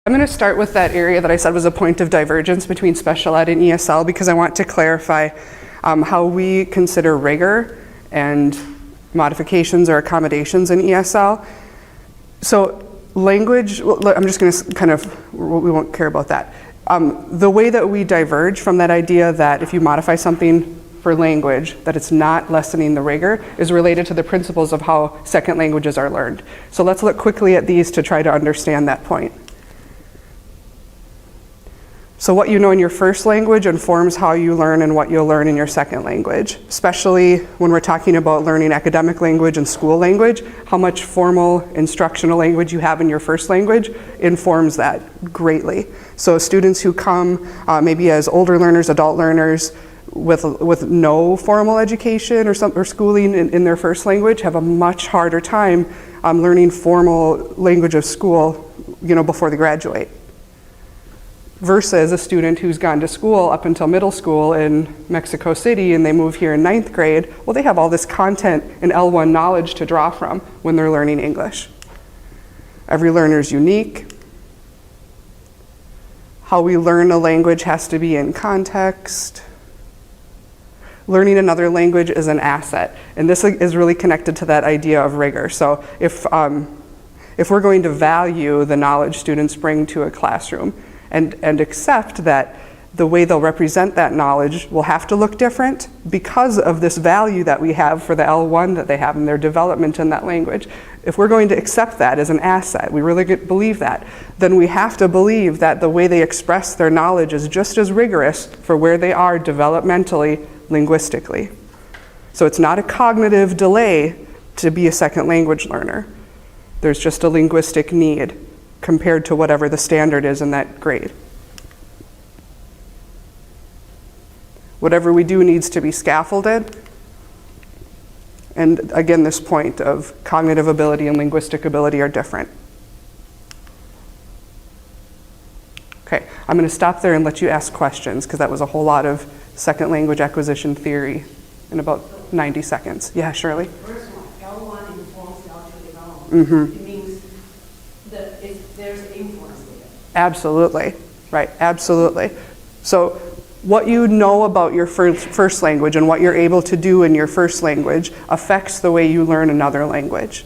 I'm going to start with that area that I said was a point of divergence between special ed and ESL, because I want to clarify how we consider rigor and modifications or accommodations in ESL. So language, I'm just going to we won't care about that. The way that we diverge from that idea that if you modify something for language, that it's not lessening the rigor, is related to the principles of how second languages are learned. So let's look quickly at these to try to understand that point. So what you know in your first language informs how you learn and what you'll learn in your second language, especially when we're talking about learning academic language and school language. How much formal instructional language you have in your first language informs that greatly. So students who come maybe as older learners, adult learners, with no formal education or schooling in their first language have a much harder time learning formal language of school, before they graduate. Versus a student who's gone to school up until middle school in Mexico City and they move here in 9th grade, well, they have all this content and L1 knowledge to draw from when they're learning English. Every learner is unique. How we learn a language has to be in context. Learning another language is an asset, and this is really connected to that idea of rigor. So if we're going to value the knowledge students bring to a classroom, and accept that the way they'll represent that knowledge will have to look different because of this value that we have for the L1 that they have in their development in that language. If we're going to accept that as an asset, we really believe that, then we have to believe that the way they express their knowledge is just as rigorous for where they are developmentally, linguistically. So it's not a cognitive delay to be a second language learner. There's just a linguistic need compared to whatever the standard is in that grade. Whatever we do needs to be scaffolded. And again, this point of cognitive ability and linguistic ability are different. Okay, I'm going to stop there and let you ask questions, because that was a whole lot of second language acquisition theory in about 90 seconds. Yeah, Shirley? First one, L1 informs L2 development. Mm-hmm. It means that there's influence there. Absolutely, right, absolutely. So what you know about your first language and what you're able to do in your first language affects the way you learn another language.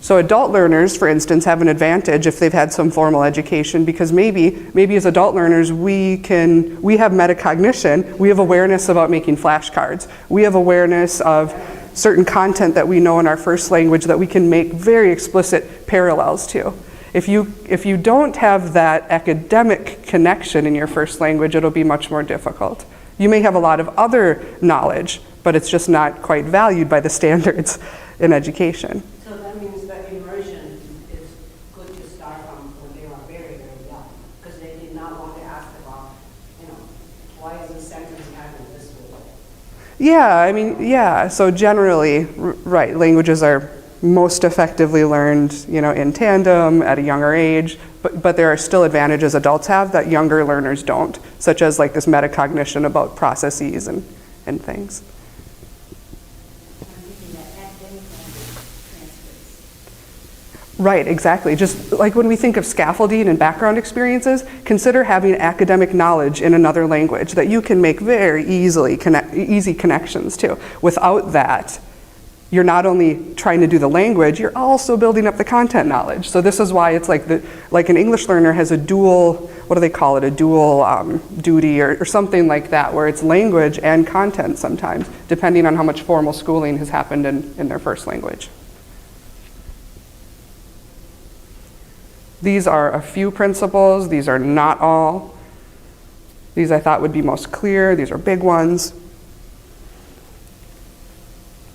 So adult learners, for instance, have an advantage if they've had some formal education, because maybe as adult learners we have metacognition, we have awareness about making flashcards, we have awareness of certain content that we know in our first language that we can make very explicit parallels to. If you don't have that academic connection in your first language, it'll be much more difficult. You may have a lot of other knowledge, but it's just not quite valued by the standards in education. So that means that immersion is good to start from when they are very, very young, because they did not want to ask about, why is this sentence happening this way? Yeah, so generally, right, languages are most effectively learned, in tandem at a younger age, but there are still advantages adults have that younger learners don't, such as like this metacognition about processes and things. Right, exactly. Just like when we think of scaffolding and background experiences, consider having academic knowledge in another language that you can make very easy connections to. Without that, you're not only trying to do the language, you're also building up the content knowledge. So this is why it's like an English learner has a dual, what do they call it, a dual duty or something like that, where it's language and content sometimes, depending on how much formal schooling has happened in their first language. These are a few principles. These are not all. These I thought would be most clear. These are big ones.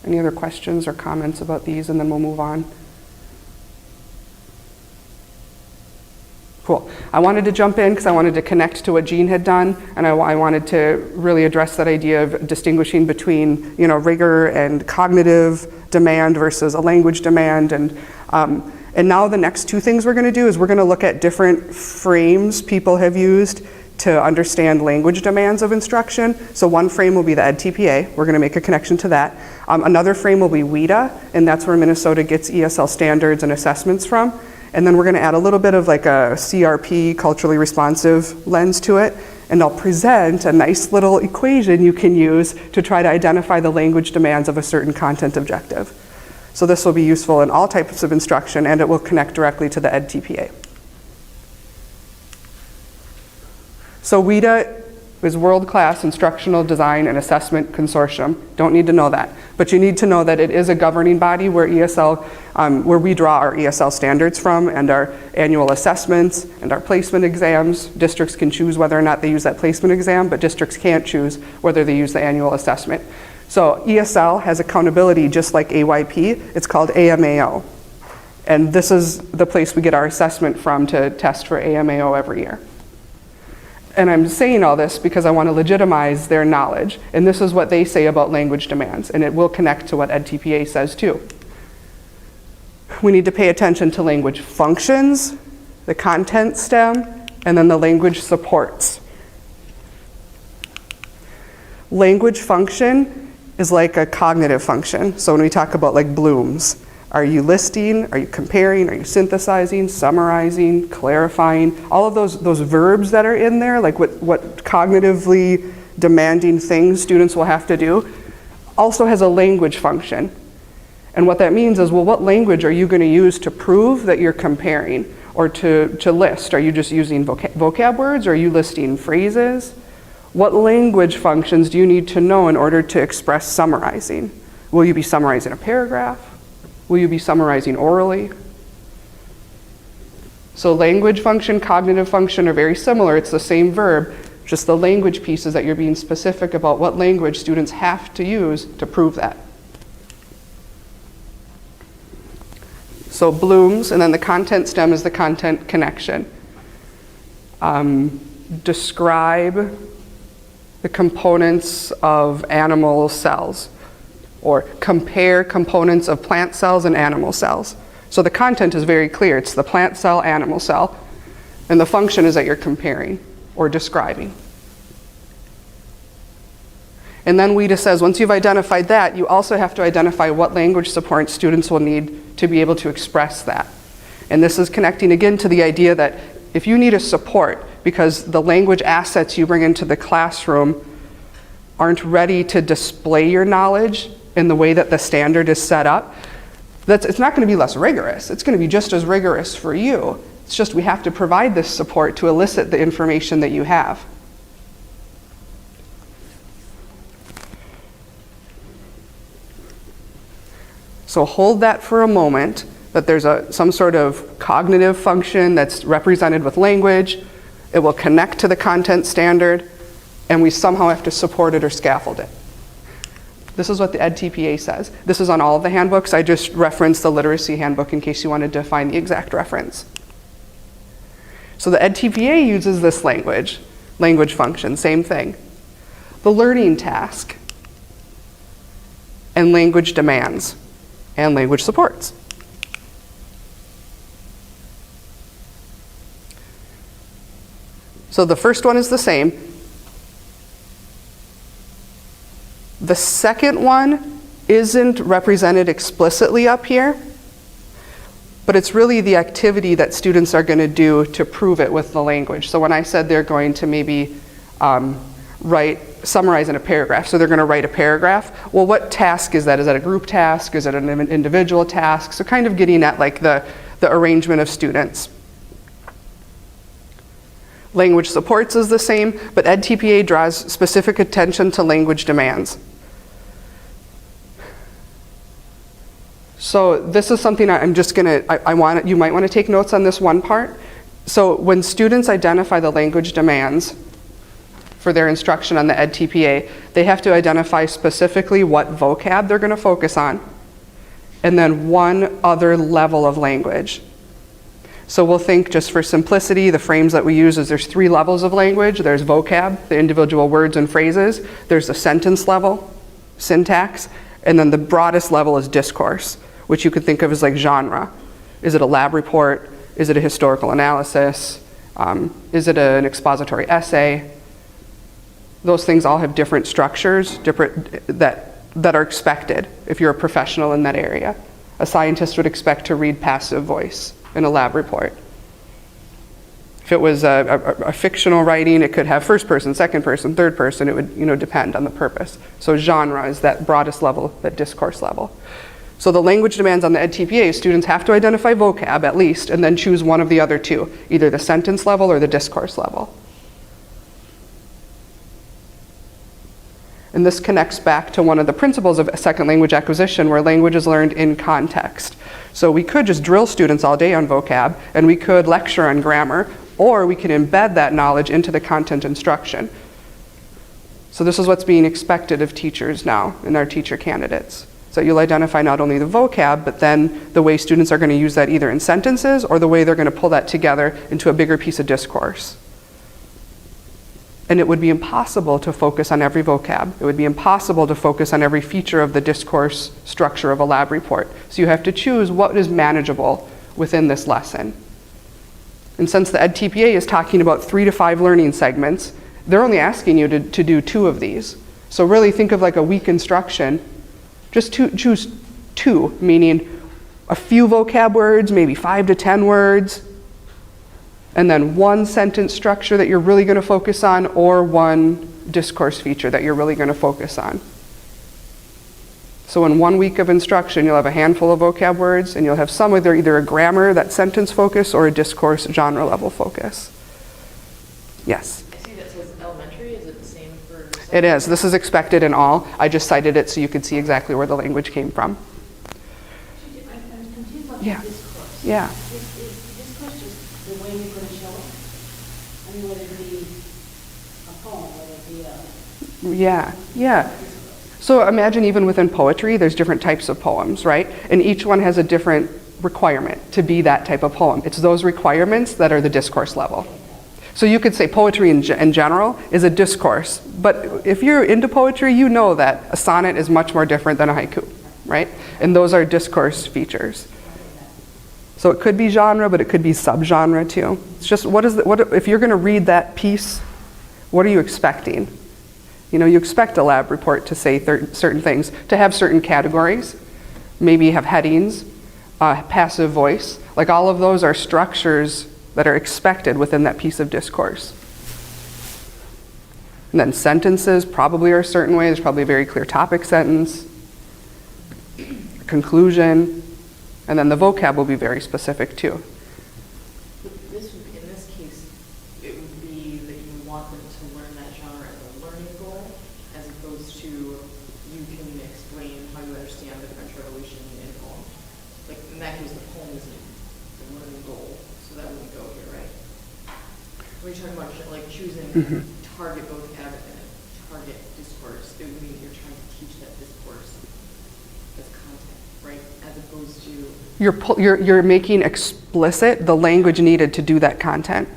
Any other questions or comments about these, and then we'll move on? Cool. I wanted to jump in because I wanted to connect to what Jean had done, and I wanted to really address that idea of distinguishing between, rigor and cognitive demand versus a language demand. And now the next two things we're going to do is we're going to look at different frames people have used to understand language demands of instruction. So one frame will be the EdTPA. We're going to make a connection to that. Another frame will be WIDA, and that's where Minnesota gets ESL standards and assessments from. And then we're going to add a little bit of like a CRP, culturally responsive lens to it. And I'll present a nice little equation you can use to try to identify the language demands of a certain content objective. So this will be useful in all types of instruction, and it will connect directly to the EdTPA. So WIDA is World-Class Instructional Design and Assessment Consortium. Don't need to know that. But you need to know that it is a governing body where where we draw our ESL standards from, and our annual assessments and our placement exams. Districts can choose whether or not they use that placement exam, but districts can't choose whether they use the annual assessment. So ESL has accountability just like AYP. It's called AMAO. And this is the place we get our assessment from to test for AMAO every year. And I'm saying all this because I want to legitimize their knowledge. And this is what they say about language demands. And it will connect to what EdTPA says too. We need to pay attention to language functions, the content stem, and then the language supports. Language function is like a cognitive function. So when we talk about like Bloom's, are you listing, are you comparing, are you synthesizing, summarizing, clarifying? All of those verbs that are in there, like what cognitively demanding things students will have to do, also has a language function. And what that means is, well, what language are you going to use to prove that you're comparing or to list? Are you just using vocab words, or are you listing phrases? What language functions do you need to know in order to express summarizing? Will you be summarizing a paragraph? Will you be summarizing orally? So language function, cognitive function are very similar. It's the same verb, just the language pieces that you're being specific about what language students have to use to prove that. So Bloom's, and then the content stem is the content connection. Describe the components of animal cells, or compare components of plant cells and animal cells. So the content is very clear. It's the plant cell, animal cell. And the function is that you're comparing or describing. And then WIDA says, once you've identified that, you also have to identify what language support students will need to be able to express that. And this is connecting again to the idea that if you need a support because the language assets you bring into the classroom aren't ready to display your knowledge in the way that the standard is set up, it's not going to be less rigorous. It's going to be just as rigorous for you. It's just we have to provide this support to elicit the information that you have. So hold that for a moment, that there's some sort of cognitive function that's represented with language. It will connect to the content standard, and we somehow have to support it or scaffold it. This is what the EdTPA says. This is on all of the handbooks. I just referenced the literacy handbook in case you wanted to find the exact reference. So the EdTPA uses this language function, same thing. The learning task, and language demands, and language supports. So the first one is the same. The second one isn't represented explicitly up here, but it's really the activity that students are going to do to prove it with the language. So when I said they're going to maybe summarize in a paragraph, so they're going to write a paragraph, well, what task is that? Is that a group task? Is it an individual task? So kind of getting at like the arrangement of students. Language supports is the same, but EdTPA draws specific attention to language demands. So this is something I'm just gonna, you might want to take notes on this one part. So when students identify the language demands for their instruction on the EdTPA, they have to identify specifically what vocab they're going to focus on, and then one other level of language. So we'll think, just for simplicity, the frames that we use is there's 3 levels of language. There's vocab, the individual words and phrases. There's the sentence level, syntax, and then the broadest level is discourse, which you could think of as like genre. Is it a lab report? Is it a historical analysis? Is it an expository essay? Those things all have different structures, that are expected if you're a professional in that area. A scientist would expect to read passive voice in a lab report. If it was a fictional writing, it could have first person, second person, third person. It would depend on the purpose. So genre is that broadest level, that discourse level. So the language demands on the EdTPA, students have to identify vocab at least, and then choose one of the other two, either the sentence level or the discourse level. And this connects back to one of the principles of second language acquisition, where language is learned in context. So we could just drill students all day on vocab, and we could lecture on grammar, or we can embed that knowledge into the content instruction. So this is what's being expected of teachers now and our teacher candidates. So you'll identify not only the vocab, but then the way students are going to use that either in sentences or the way they're going to pull that together into a bigger piece of discourse. And it would be impossible to focus on every vocab. It would be impossible to focus on every feature of the discourse structure of a lab report. So you have to choose what is manageable within this lesson. And since the EdTPA is talking about 3 to 5 learning segments, they're only asking you to do 2 of these. So really think of like a week instruction. Just choose 2, meaning a few vocab words, maybe 5 to 10 words, and then 1 sentence structure that you're really going to focus on, or 1 discourse feature that you're really going to focus on. So in 1 week of instruction, you'll have a handful of vocab words, and you'll have some with either a grammar, that sentence focus, or a discourse genre level focus. Yes? I see that says elementary. Is it the same for? It is. This is expected in all. I just cited it so you could see exactly where the language came from. I'm confused about Yeah. the discourse. Yeah. Is discourse just the way you're going to show it? I mean, whether it be a poem, whether it be a... Yeah. So imagine even within poetry, there's different types of poems, right? And each one has a different requirement to be that type of poem. It's those requirements that are the discourse level. So you could say poetry in general is a discourse, but if you're into poetry, you know that a sonnet is much more different than a haiku, right? And those are discourse features. So it could be genre, but it could be subgenre too. It's just what if you're going to read that piece, what are you expecting? You expect a lab report to say certain things, to have certain categories, maybe have headings, passive voice. Like all of those are structures that are expected within that piece of discourse. And then sentences probably are a certain way. There's probably a very clear topic sentence, conclusion, and then the vocab will be very specific too. This would be, in this case, it would be that you want them to learn that genre as a learning goal, as opposed to you can explain how you understand the French Revolution in a poem. Like in that case, the poem isn't the learning goal, so that wouldn't go here, right? When you're talking about like choosing target vocab and a target discourse, it would mean you're trying to teach that discourse as content, right? As opposed to You're making explicit the language needed to do that content.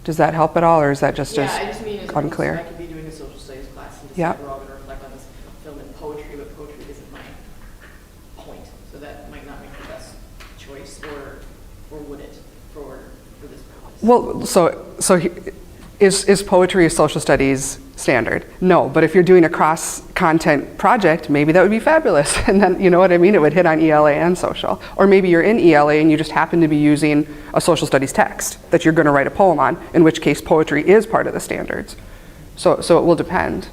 Does that help at all, or is that just I just mean as unclear? I could be doing a social studies class and decide Yep. we're all going to reflect on this film in poetry, but poetry isn't my point, so that might not make the best choice, or would it for this purpose? Well, is poetry a social studies standard? No, but if you're doing a cross-content project, maybe that would be fabulous. And then, you know what I mean? It would hit on ELA and social. Or maybe you're in ELA and you just happen to be using a social studies text that you're going to write a poem on, in which case poetry is part of the standards. So it will depend.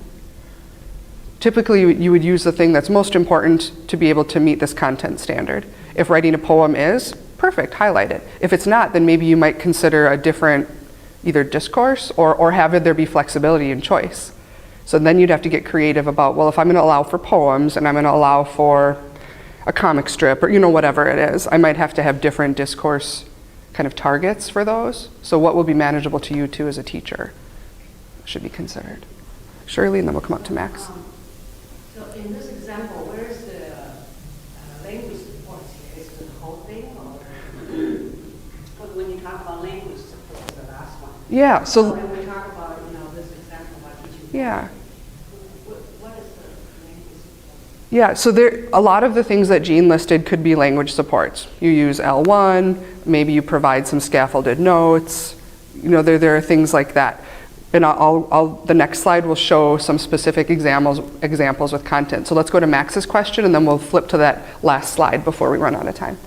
Typically, you would use the thing that's most important to be able to meet this content standard. If writing a poem is, perfect, highlight it. If it's not, then maybe you might consider a different either discourse or have there be flexibility in choice. So then you'd have to get creative about, well, if I'm going to allow for poems and I'm going to allow for a comic strip or whatever it is, I might have to have different discourse kind of targets for those. So what will be manageable to you too as a teacher should be considered. Shirley, and then we'll come up to Max. So in this example, where is the language support here? Is it the whole thing, or when you talk about language support, the last one? Yeah, so when we talk about this example about teaching. yeah. What is the language support? Yeah, so a lot of the things that Jean listed could be language supports. You use L1, maybe you provide some scaffolded notes, there are things like that. And the next slide will show some specific examples with content. So let's go to Max's question and then we'll flip to that last slide before we run out of time.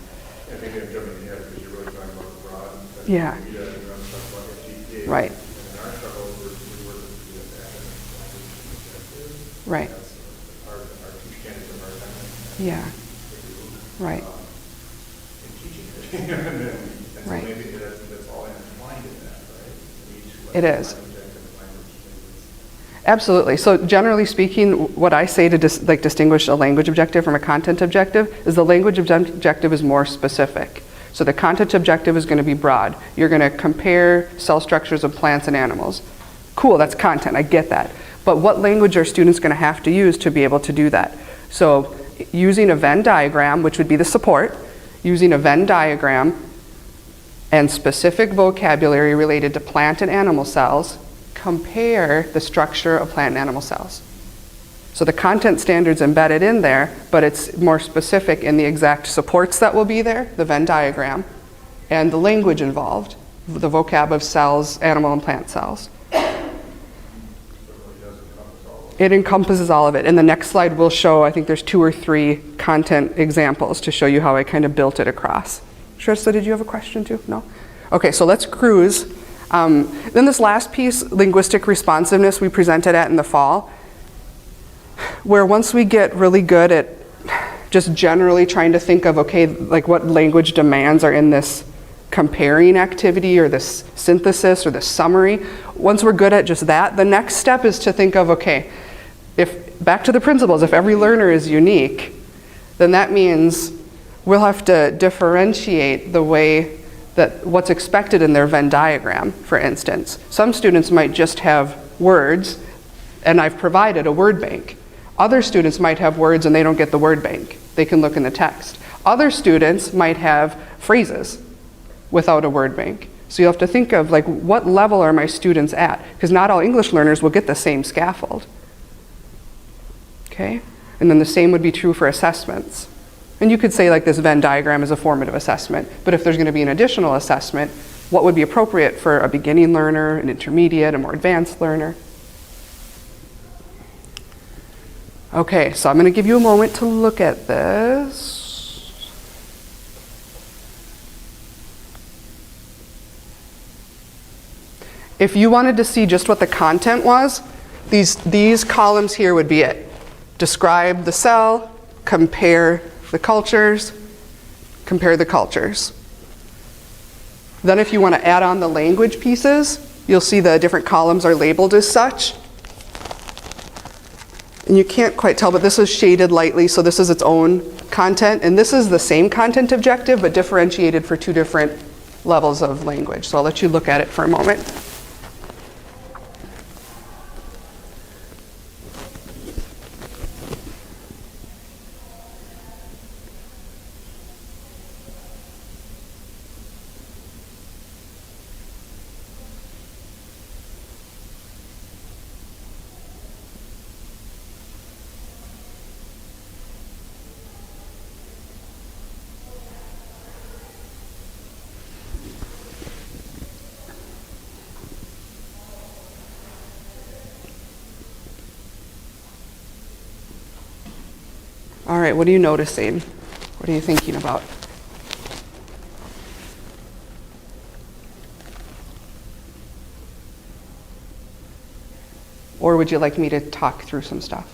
I think I'm jumping ahead because you're really talking about the broad. Yeah. Right. And in our struggle, we work with the academic Right. Our two candidates of our time. Yeah. Right. In teaching it. And so Right. maybe that's all intertwined in that, right? It is. Absolutely. So generally speaking, what I say to distinguish a language objective from a content objective is the language objective is more specific. So the content objective is going to be broad. You're going to compare cell structures of plants and animals. Cool, that's content, I get that. But what language are students going to have to use to be able to do that? So using a Venn diagram, which would be the support, using a Venn diagram and specific vocabulary related to plant and animal cells, compare the structure of plant and animal cells. So the content standard's embedded in there, but it's more specific in the exact supports that will be there, the Venn diagram, and the language involved, the vocab of cells, animal and plant cells. It encompasses all of it. And the next slide will show, I think there's 2 or 3 content examples to show you how I kind of built it across. Shrista, did you have a question too? No? Okay, so let's cruise. Then this last piece, linguistic responsiveness, we presented at in the fall, where once we get really good at just generally trying to think of, okay, like what language demands are in this comparing activity or this synthesis or this summary, once we're good at just that, the next step is to think of, okay, back to the principles, if every learner is unique, then that means we'll have to differentiate the way that what's expected in their Venn diagram, for instance. Some students might just have words, and I've provided a word bank. Other students might have words and they don't get the word bank. They can look in the text. Other students might have phrases without a word bank. So you have to think of like, what level are my students at? Because not all English learners will get the same scaffold. Okay? And then the same would be true for assessments. And you could say like this Venn diagram is a formative assessment, but if there's going to be an additional assessment, what would be appropriate for a beginning learner, an intermediate, a more advanced learner? Okay, so I'm going to give you a moment to look at this. If you wanted to see just what the content was, these columns here would be it. Describe the cell, compare the cultures, compare the cultures. Then if you want to add on the language pieces, you'll see the different columns are labeled as such. And you can't quite tell, but this is shaded lightly, so this is its own content. And this is the same content objective, but differentiated for 2 different levels of language. So I'll let you look at it for a moment. All right, what are you noticing? What are you thinking about? Or would you like me to talk through some stuff?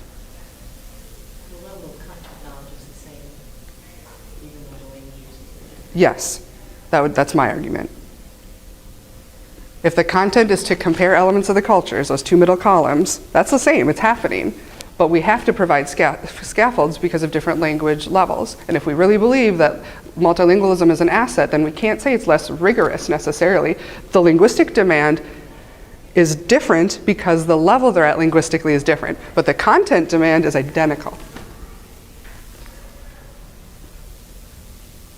The level of content knowledge is the same, even though the language use is different. Yes, that's my argument. If the content is to compare elements of the cultures, those 2 middle columns, that's the same, it's happening. But we have to provide scaffolds because of different language levels. And if we really believe that multilingualism is an asset, then we can't say it's less rigorous necessarily. The linguistic demand is different because the level they're at linguistically is different, but the content demand is identical.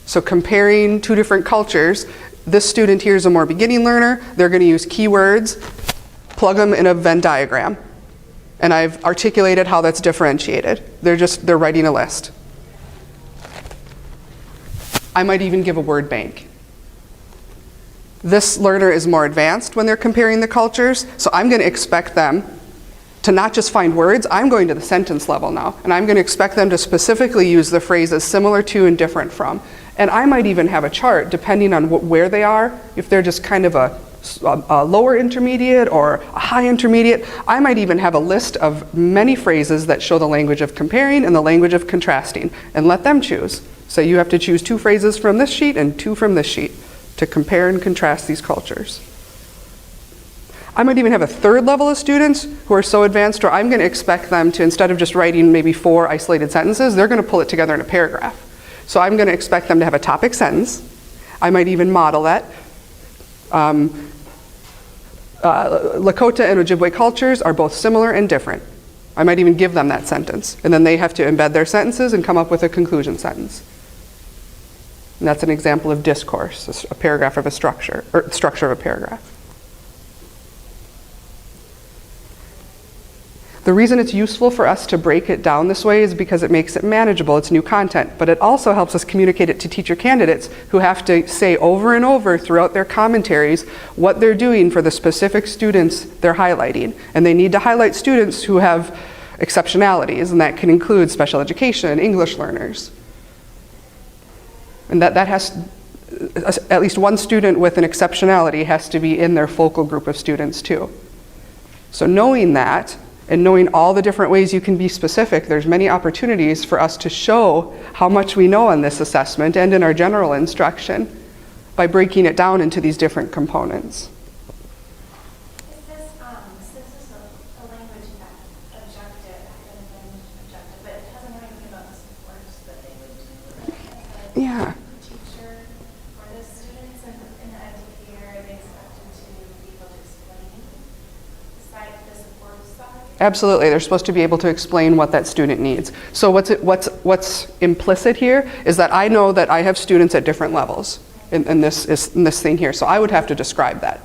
So comparing 2 different cultures, this student here is a more beginning learner. They're going to use keywords, plug them in a Venn diagram. And I've articulated how that's differentiated. They're writing a list. I might even give a word bank. This learner is more advanced when they're comparing the cultures, so I'm going to expect them to not just find words, I'm going to the sentence level now, and I'm going to expect them to specifically use the phrases similar to and different from. And I might even have a chart, depending on where they are. If they're just kind of a lower intermediate or a high intermediate, I might even have a list of many phrases that show the language of comparing and the language of contrasting, and let them choose. So you have to choose 2 phrases from this sheet and 2 from this sheet to compare and contrast these cultures. I might even have a third level of students who are so advanced where I'm going to expect them to, instead of just writing maybe 4 isolated sentences, they're going to pull it together in a paragraph. So I'm going to expect them to have a topic sentence. I might even model that. Lakota and Ojibwe cultures are both similar and different. I might even give them that sentence. And then they have to embed their sentences and come up with a conclusion sentence. And that's an example of discourse, a paragraph of a structure, or structure of a paragraph. The reason it's useful for us to break it down this way is because it makes it manageable. It's new content, but it also helps us communicate it to teacher candidates who have to say over and over throughout their commentaries what they're doing for the specific students they're highlighting. And they need to highlight students who have exceptionalities, and that can include special education, English learners. And that has, at least one student with an exceptionality has to be in their focal group of students too. So knowing that, and knowing all the different ways you can be specific, there's many opportunities for us to show how much we know on this assessment and in our general instruction by breaking it down into these different components. Since this is a language objective, academic language objective, but it doesn't have anything about the supports that they would do. Yeah. Teacher for the students in the IDP, are they expected to be able to explain the support side? Absolutely, they're supposed to be able to explain what that student needs. So what's implicit here is that I know that I have students at different levels in this thing here. So I would have to describe that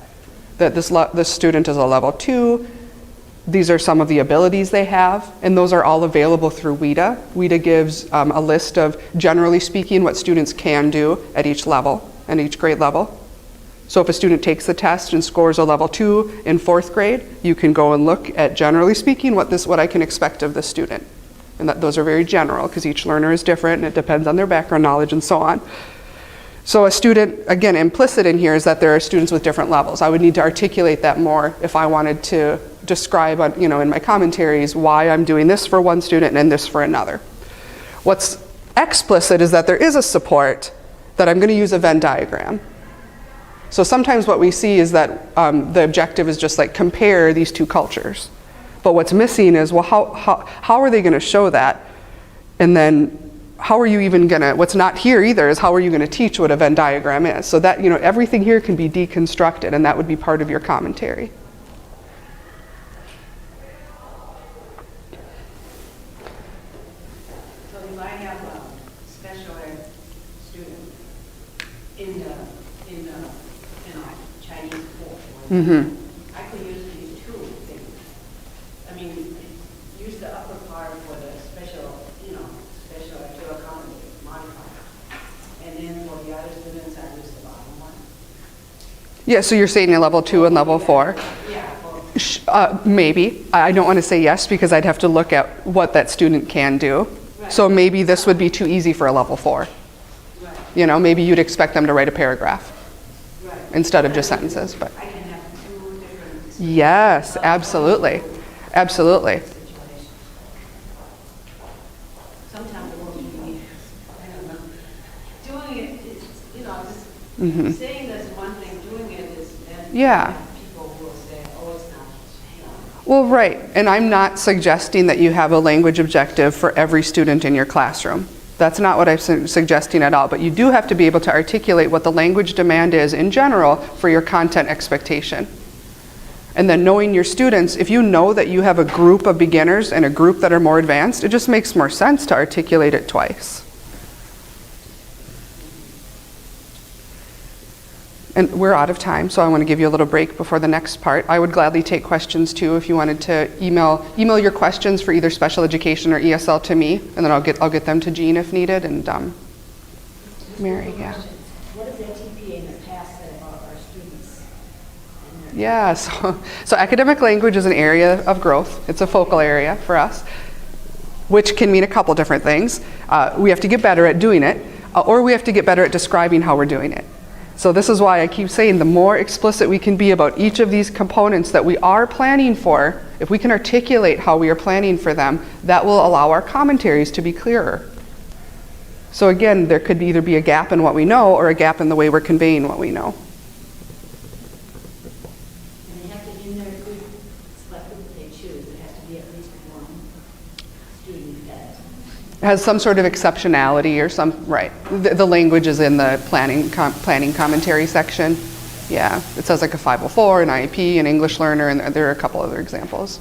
this student is a level 2. These are some of the abilities they have, and those are all available through WIDA. WIDA gives a list of, generally speaking, what students can do at each level and each grade level. So if a student takes the test and scores a level 2 in 4th grade, you can go and look at, generally speaking, what I can expect of the student. And those are very general because each learner is different and it depends on their background knowledge and so on. So a student, again, implicit in here is that there are students with different levels. I would need to articulate that more if I wanted to describe, in my commentaries why I'm doing this for one student and this for another. What's explicit is that there is a support that I'm going to use a Venn diagram. So sometimes what we see is that the objective is just like compare these 2 cultures. But what's missing is, well, how are they going to show that? And then how are you even going to, what's not here either is how are you going to teach what a Venn diagram is? So that, everything here can be deconstructed, and that would be part of your commentary. So if I have a special ed student in the Chinese course, I could use these 2 things. I mean, use the upper part for the special ed to accommodate, modify. And then for the other students, I use the bottom one. Yeah, so you're saying in level 2 and level 4? Yeah. Maybe. I don't want to say yes because I'd have to look at what that student can do. Right. So maybe this would be too easy for a level 4. Right. Maybe you'd expect them to write a paragraph Right. instead of just sentences. But I can have 2 different. yes, absolutely. Absolutely. Situations. Sometimes it won't be, I don't know. Doing it, it's, just saying there's one thing, doing it is then. Yeah. People will say, oh, it's not, Well, right. And I'm not suggesting that you have a language objective for every student in your classroom. That's not what I'm suggesting at all. But you do have to be able to articulate what the language demand is in general for your content expectation. And then knowing your students, if you know that you have a group of beginners and a group that are more advanced, it just makes more sense to articulate it twice. And we're out of time, so I want to give you a little break before the next part. I would gladly take questions too if you wanted to email your questions for either special education or ESL to me, and then I'll get them to Jean if needed. And Mary, yeah. What has ATPA in the past said about our students? and their- Yeah, so academic language is an area of growth. It's a focal area for us, which can mean a couple different things. We have to get better at doing it, or we have to get better at describing how we're doing it. So this is why I keep saying the more explicit we can be about each of these components that we are planning for, if we can articulate how we are planning for them, that will allow our commentaries to be clearer. So again, there could either be a gap in what we know or a gap in the way we're conveying what we know. And they have to be in their good select group that they choose. There has to be at least one student that It has some sort of exceptionality or some, right. The language is in the planning commentary section. Yeah, it says like a 504, an IEP, an English learner, and there are a couple other examples.